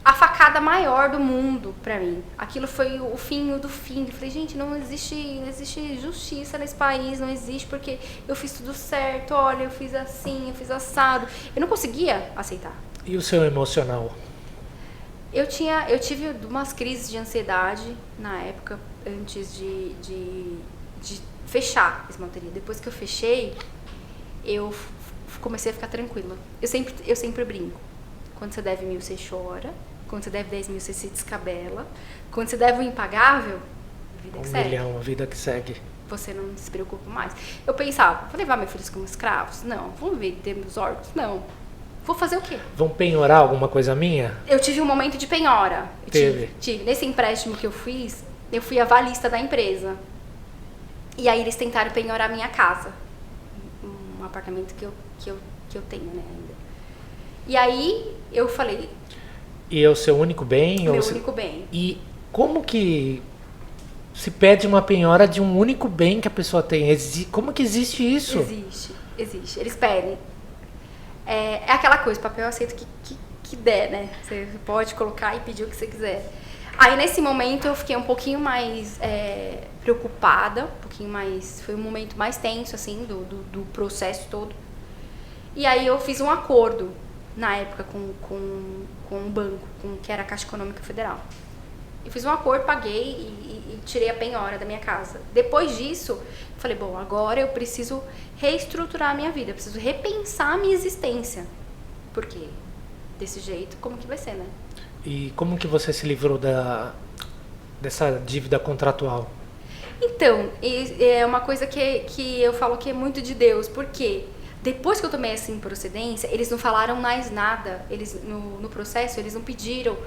a facada maior do mundo pra mim. Aquilo foi o fim do fim. Eu falei, gente, não existe justiça nesse país, não existe, porque eu fiz tudo certo, olha, eu fiz assim, eu fiz assado. Eu não conseguia aceitar. E o seu emocional? Eu tive umas crises de ansiedade na época, antes de fechar a esmalteria. Depois que eu fechei, eu comecei a ficar tranquila. Eu sempre brinco. Quando você deve 1.000, você chora. Quando você deve 10 mil, você se descabela. Quando você deve o impagável, a vida que segue. 1 milhão, a vida que segue. Você não se preocupa mais. Eu pensava, vou levar meus filhos como escravos? Não. Vamos vender meus órgãos? Não. vou fazer o quê? Vão penhorar alguma coisa minha? Eu tive um momento de penhora. Tive. Nesse empréstimo que eu fui avalista da empresa. E aí eles tentaram penhorar a minha casa. Um apartamento que eu tenho, né, ainda. E aí eu falei... E é o seu único bem? Meu único bem. E como que se pede uma penhora de um único bem que a pessoa tem? Como que existe isso? Existe. Eles pedem. É aquela coisa, papel eu aceito que der, né? Você pode colocar e pedir o que você quiser. Aí nesse momento eu fiquei um pouquinho mais preocupada, foi um momento mais tenso, assim, do processo todo. E aí eu fiz um acordo, na época, com um banco, que era a Caixa Econômica Federal. Eu fiz um acordo, paguei e tirei a penhora da minha casa. Depois disso, falei, bom, agora eu preciso reestruturar a minha vida, eu preciso repensar a minha existência. Porque desse jeito, como que vai ser, né? E como que você se livrou dessa dívida contratual? Então, é uma coisa que eu falo que é muito de Deus, porque depois que eu tomei essa improcedência, eles não falaram mais nada. Eles, no processo, eles não pediram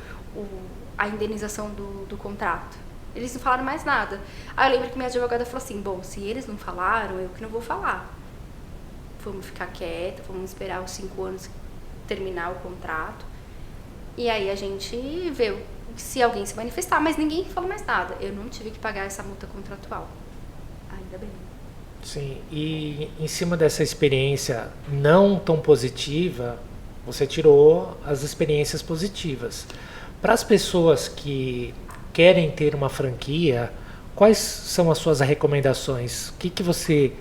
a indenização do contrato. Eles não falaram mais nada. Aí eu lembro que minha advogada falou assim, bom, se eles não falaram, eu que não vou falar. Vamos ficar quieta, vamos esperar os 5 anos terminar o contrato. E aí a gente vê se alguém se manifestar, mas ninguém falou mais nada. Eu não tive que pagar essa multa contratual. Ainda bem. Sim, e em cima dessa experiência não tão positiva, você tirou as experiências positivas. Para as pessoas que querem ter uma franquia, quais são as suas recomendações? O que você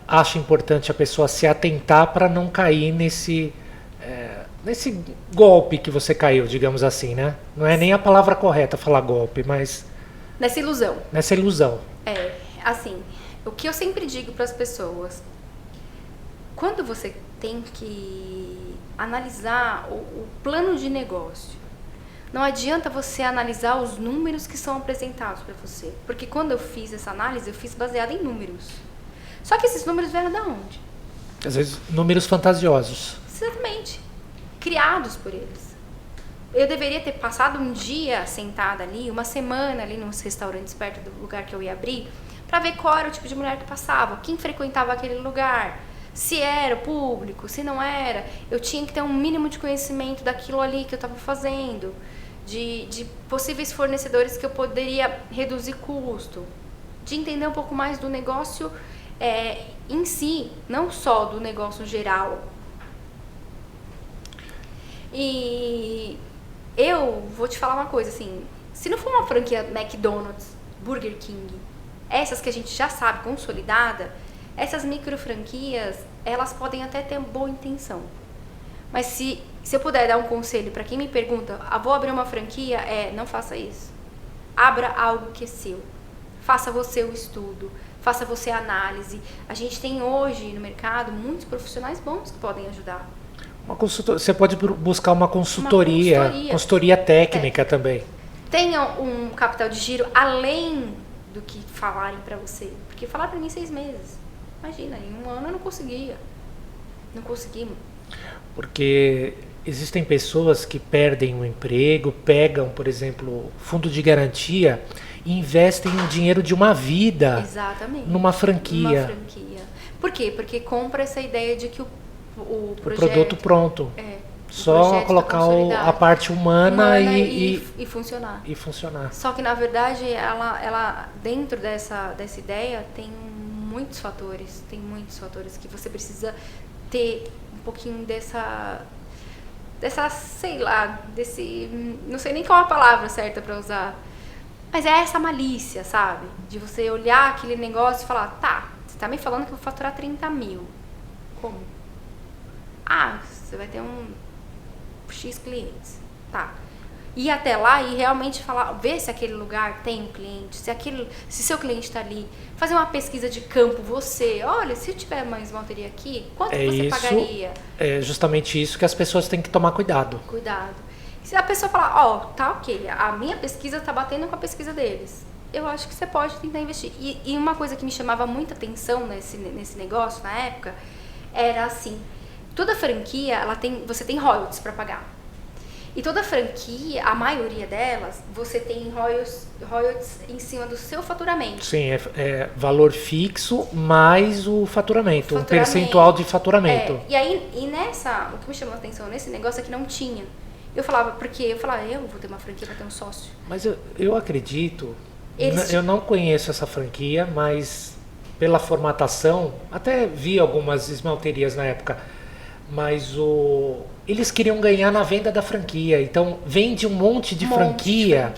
acha importante a pessoa se atentar para não cair nesse golpe que você caiu, digamos assim, né? Não é nem a palavra correta falar golpe, mas... Nessa ilusão. Nessa ilusão. Assim, o que eu sempre digo para as pessoas, quando você tem que analisar o plano de negócio, não adianta você analisar os números que são apresentados para você. Porque quando eu fiz essa análise, eu fiz baseada em números. Só que esses números vieram de onde? Às vezes, números fantasiosos. Exatamente. Criados por eles. Eu deveria ter passado um dia sentada ali, uma semana ali nos restaurantes perto do lugar que eu ia abrir, para ver qual era o tipo de mulher que passava, quem frequentava aquele lugar, se era público, se não era. Eu tinha que ter um mínimo de conhecimento daquilo ali que eu estava fazendo, de possíveis fornecedores que eu poderia reduzir custo, de entender um pouco mais do negócio em si, não só do negócio geral. E eu vou te falar uma coisa, assim, se não for uma franquia McDonald's, Burger King, essas que a gente já sabe, consolidada, essas micro franquias, elas podem até ter boa intenção. Mas se eu puder dar um conselho para quem me pergunta, vou abrir uma franquia, não faça isso. Abra algo que é seu. Faça você o estudo, faça você a análise. A gente tem hoje no mercado muitos profissionais bons que podem ajudar. Você pode buscar uma consultoria técnica também. Tenha um capital de giro além do que falarem para você. Porque falaram para mim 6 meses. Imagina, em 1 ano eu não conseguia. Não conseguimos. Porque existem pessoas que perdem o emprego, pegam, por exemplo, fundo de garantia e investem o dinheiro de uma vida. Exatamente. Numa franquia. Por quê? Porque compra essa ideia de que o produto pronto. Só colocar a parte humana e funcionar. E funcionar. Só que na verdade ela dentro dessa ideia tem muitos fatores que você precisa ter um pouquinho dessa sei lá, não sei nem qual a palavra certa para usar, mas é essa malícia, sabe? De você olhar aquele negócio e falar, tá, você tá me falando que eu vou faturar 30 mil. Como? Você vai ter um X clientes. Tá. Ir até lá e realmente falar, ver se aquele lugar tem um cliente, se seu cliente está ali, fazer uma pesquisa de campo, olha, se eu tiver uma esmalteria aqui, quanto você pagaria? É justamente isso que as pessoas têm que tomar cuidado. Se a pessoa falar, tá ok, a minha pesquisa está batendo com a pesquisa deles, eu acho que você pode tentar investir. E uma coisa que me chamava muita atenção nesse negócio na época, era assim, toda franquia, você tem royalties para pagar. E toda franquia, a maioria delas, você tem royalties em cima do seu faturamento. Sim, é valor fixo mais o faturamento, um percentual de faturamento. E aí, o que me chamou a atenção nesse negócio é que não tinha. Eu falava, eu vou ter uma franquia para ter um sócio. Mas eu acredito, eu não conheço essa franquia, mas pela formatação, até vi algumas esmalterias na época, mas eles queriam ganhar na venda da franquia, então vende um monte de franquia.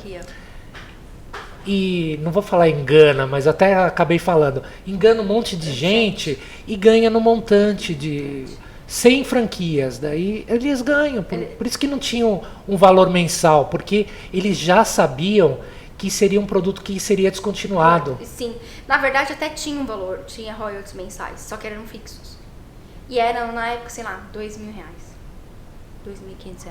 E não vou falar engana, mas até acabei falando, engana um monte de gente e ganha no montante de 100 franquias, daí eles ganham, por isso que não tinham um valor mensal, porque eles já sabiam que seria um produto que seria descontinuado. Sim, na verdade até tinha um valor, tinha royalties mensais, só que eram fixos. E eram, na época, sei lá, R$2.000, R$2.500.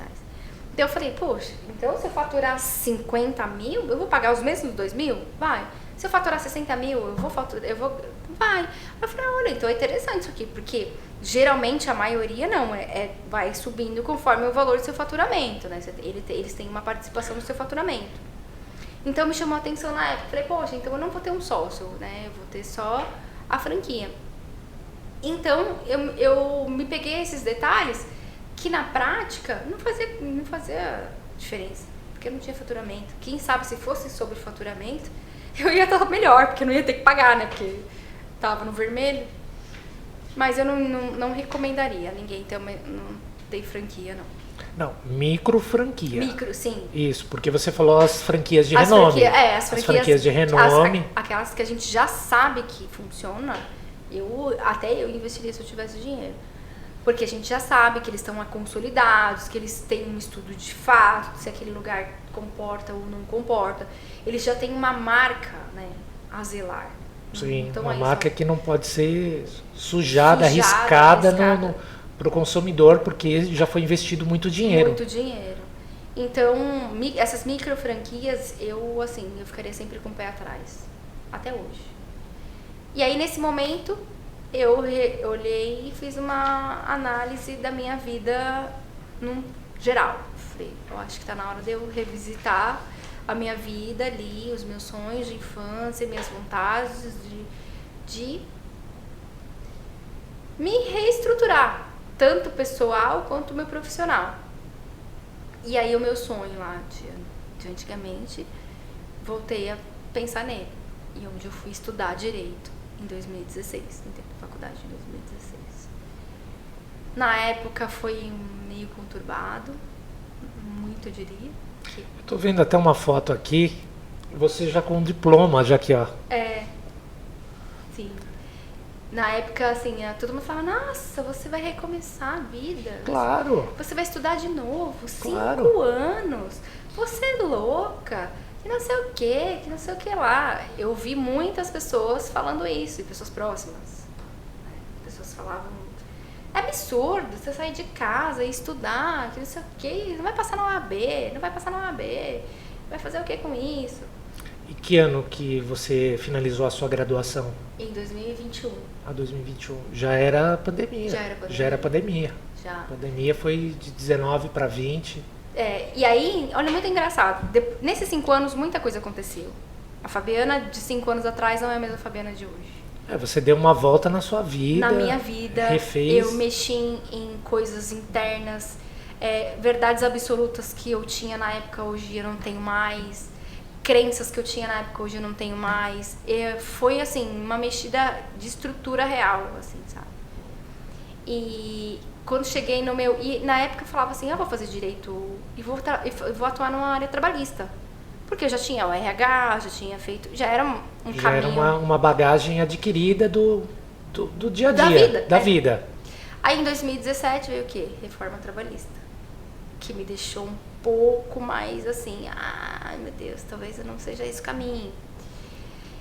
Então eu falei, poxa, então se eu faturar 50 mil, eu vou pagar os mesmos 2.000? Vai. Se eu faturar 60 mil, vai. Eu falei, olha, então é interessante isso aqui, porque geralmente a maioria não, vai subindo conforme o valor do seu faturamento, né? Eles têm uma participação no seu faturamento. Então me chamou a atenção na época, falei, poxa, então eu não vou ter um sócio, né? Eu vou ter só a franquia. Então, eu me peguei a esses detalhes que na prática não fazia diferença, porque eu não tinha faturamento. Quem sabe se fosse sobre faturamento, eu ia estar melhor, porque eu não ia ter que pagar, né? Porque estava no vermelho. Mas eu não recomendaria a ninguém ter franquia, não. Não, micro franquia. Micro, sim. Isso, porque você falou as franquias de renome. As franquias de renome. Aquelas que a gente já sabe que funciona. Até eu investiria se eu tivesse dinheiro. Porque a gente já sabe que eles estão consolidados, que eles têm um estudo de fato, se aquele lugar comporta ou não comporta. Eles já têm uma marca, né, a zelar. Sim, então, uma marca que não pode ser sujada, arriscada. Para o consumidor, porque já foi investido muito dinheiro. Muito dinheiro. Então, essas micro franquias, eu ficaria sempre com o pé atrás. Até hoje. E aí, nesse momento, eu olhei e fiz uma análise da minha vida no geral. Falei, eu acho que está na hora de eu revisitar a minha vida ali, os meus sonhos de infância, minhas vontades de me reestruturar, tanto pessoal quanto meu profissional. E aí o meu sonho lá de antigamente, voltei a pensar nele. E onde eu fui estudar direito em 2016, entrei na faculdade em 2016. Na época foi meio conturbado, muito eu diria. Eu tô vendo até uma foto aqui, você já com um diploma, já aqui, ó. Sim. Na época, assim, todo mundo falava, nossa, você vai recomeçar a vida. Claro. Você vai estudar de novo, claro. 5 anos. Você é louca, que não sei o que não sei o que lá. Eu vi muitas pessoas falando isso, e pessoas próximas. Pessoas falavam, é absurdo você sair de casa e estudar, que não sei o que, não vai passar na OAB, vai fazer o que com isso? E que ano que você finalizou a sua graduação? Em 2021. 2021. Já era pandemia. Já era pandemia. Já. A pandemia foi de 19 para 20. E aí, olha, muito engraçado. Nesses 5 anos, muita coisa aconteceu. A Fabiana de 5 anos atrás não é a mesma Fabiana de hoje. Você deu uma volta na sua vida. Na minha vida. Refez. Eu mexi em coisas internas. Verdades absolutas que eu tinha na época, hoje eu não tenho mais. Crenças que eu tinha na época, hoje eu não tenho mais. Foi, assim, uma mexida de estrutura real, assim, sabe? E quando cheguei no meu... E na época eu falava assim, eu vou fazer direito e vou atuar numa área trabalhista. Porque eu já tinha o RH, já tinha feito... Já era um já caminho... Já era uma bagagem adquirida do dia a dia. Da vida. Aí em 2017 veio o quê? Reforma trabalhista. Que me deixou um pouco mais assim, ai meu Deus, talvez eu não seja esse o caminho.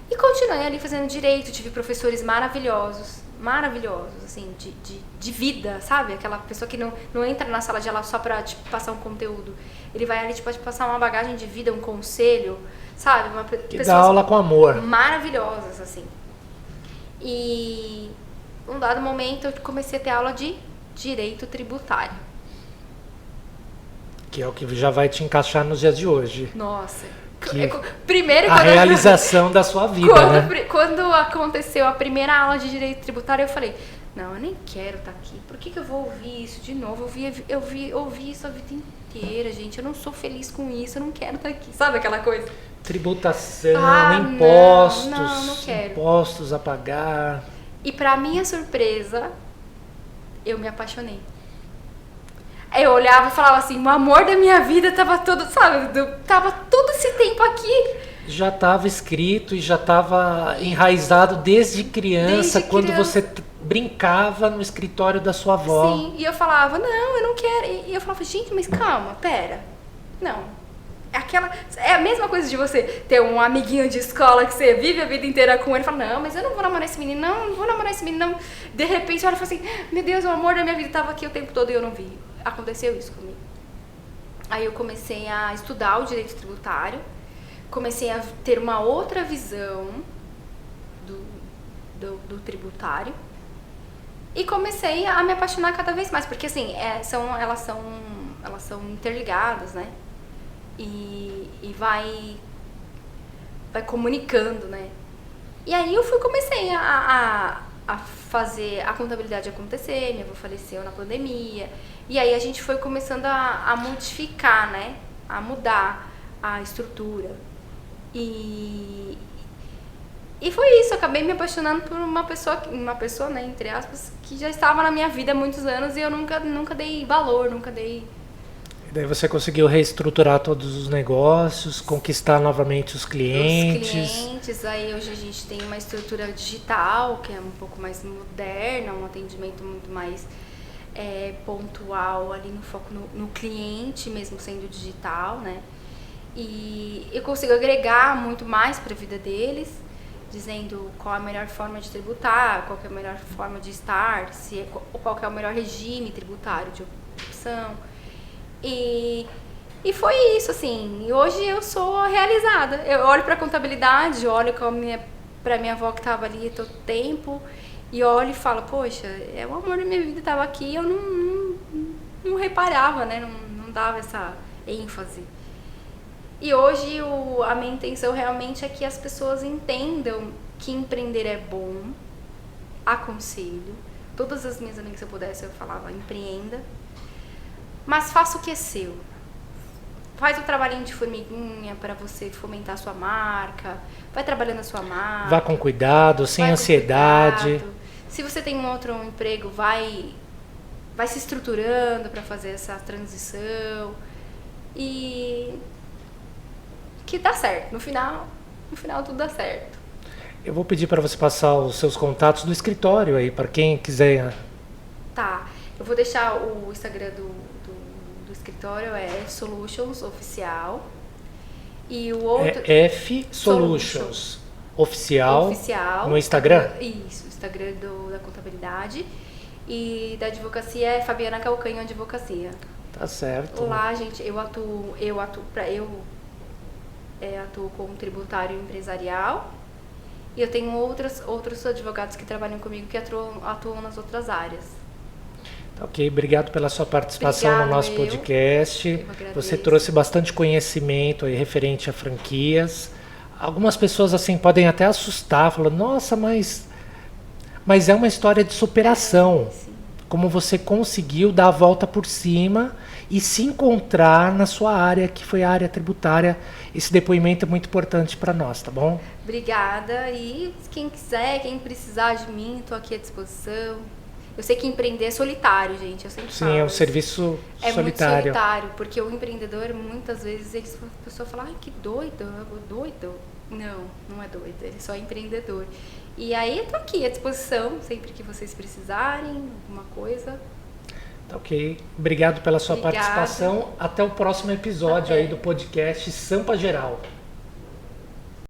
E continuei ali fazendo direito, tive professores maravilhosos, assim, de vida, sabe? Aquela pessoa que não entra na sala de aula só pra passar um conteúdo. Ele vai ali, pode passar uma bagagem de vida, um conselho, sabe? Que dá aula com amor. Maravilhosas, assim. E um dado momento eu comecei a ter aula de direito tributário. Que é o que já vai te encaixar nos dias de hoje. Nossa. Que Primeiro, a realização da sua vida, né? Quando aconteceu a primeira aula de direito tributário, eu falei, não, eu nem quero estar aqui. Por que eu vou ouvir isso de novo? Eu ouvi isso a vida inteira, gente. Eu não sou feliz com isso, eu não quero estar aqui. Sabe aquela coisa? Tributação, impostos, não quero. Impostos a pagar. E pra minha surpresa, eu me apaixonei. Eu olhava e falava assim, o amor da minha vida tava todo, sabe? Tava todo esse tempo aqui. Já estava escrito e já estava enraizado desde criança, quando você brincava no escritório da sua avó. Sim, e eu falava, não, eu não quero. E eu falava, gente, mas calma, pera. Não. É a mesma coisa de você ter um amiguinho de escola que você vive a vida inteira com ele e fala, não, mas eu não vou namorar esse menino, não vou namorar esse menino, não. De repente, olha e fala assim, meu Deus, o amor da minha vida estava aqui o tempo todo e eu não vi. Aconteceu isso comigo. Aí eu comecei a estudar o direito tributário, comecei a ter uma outra visão do tributário e comecei a me apaixonar cada vez mais, porque assim, elas são interligadas, né? E vai comunicando, né? E aí eu comecei a fazer a contabilidade acontecer, minha avó faleceu na pandemia, e aí a gente foi começando a modificar, né? A mudar a estrutura. E foi isso, eu acabei me apaixonando por uma pessoa, né, entre aspas, que já estava na minha vida há muitos anos e eu nunca dei valor, nunca dei... E daí você conseguiu reestruturar todos os negócios, conquistar novamente os clientes. Aí hoje a gente tem uma estrutura digital, que é um pouco mais moderna, um atendimento muito mais pontual, ali no foco no cliente, mesmo sendo digital, né? E eu consigo agregar muito mais para a vida deles, dizendo qual é a melhor forma de tributar, qual é a melhor forma de estar, qual é o melhor regime tributário de opção. E foi isso, assim. E hoje eu sou realizada. Eu olho para a contabilidade, olho para minha avó que estava ali todo tempo, e olho e falo, poxa, o amor da minha vida estava aqui, eu não reparava, né? Não dava essa ênfase. E hoje a minha intenção realmente é que as pessoas entendam que empreender é bom, aconselho. Todas as minhas amigas, se eu pudesse, eu falava, empreenda. Mas faça o que é seu. Faz um trabalhinho de formiguinha para você fomentar a sua marca. Vai trabalhando a sua marca. Vá com cuidado, sem ansiedade. Cuidado. Se você tem um outro emprego, vai se estruturando para fazer essa transição. E que dá certo. No final tudo dá certo. Eu vou pedir para você passar os seus contatos do escritório aí, para quem quiser. Tá. Eu vou deixar o Instagram do escritório, é Solutions Oficial. E o outro... É F Solutions Oficial no Instagram? Isso, Instagram da contabilidade. E da advocacia é Fabiana Calcanho Advocacia. Tá certo. Lá, gente, eu atuo como tributário empresarial. E eu tenho outros advogados que trabalham comigo que atuam nas outras áreas. Ok, obrigado pela sua participação no nosso podcast. Você trouxe bastante conhecimento aí referente a franquias. Algumas pessoas assim podem até assustar, falando, nossa, mas é uma história de superação. Sim. Como você conseguiu dar a volta por cima e se encontrar na sua área, que foi a área tributária. Esse depoimento é muito importante para nós, tá bom? Obrigada. E quem quiser, quem precisar de mim, estou aqui à disposição. Eu sei que empreender é solitário, gente. Eu sempre falo. Sim, é um serviço solitário. É muito solitário, porque o empreendedor, muitas vezes, a pessoa fala, ai, que doido. Não é doido, ele só é empreendedor. E aí eu tô aqui à disposição, sempre que vocês precisarem, alguma coisa. Tá ok. Obrigado pela sua participação. Até o próximo episódio aí do podcast Sampa Geral.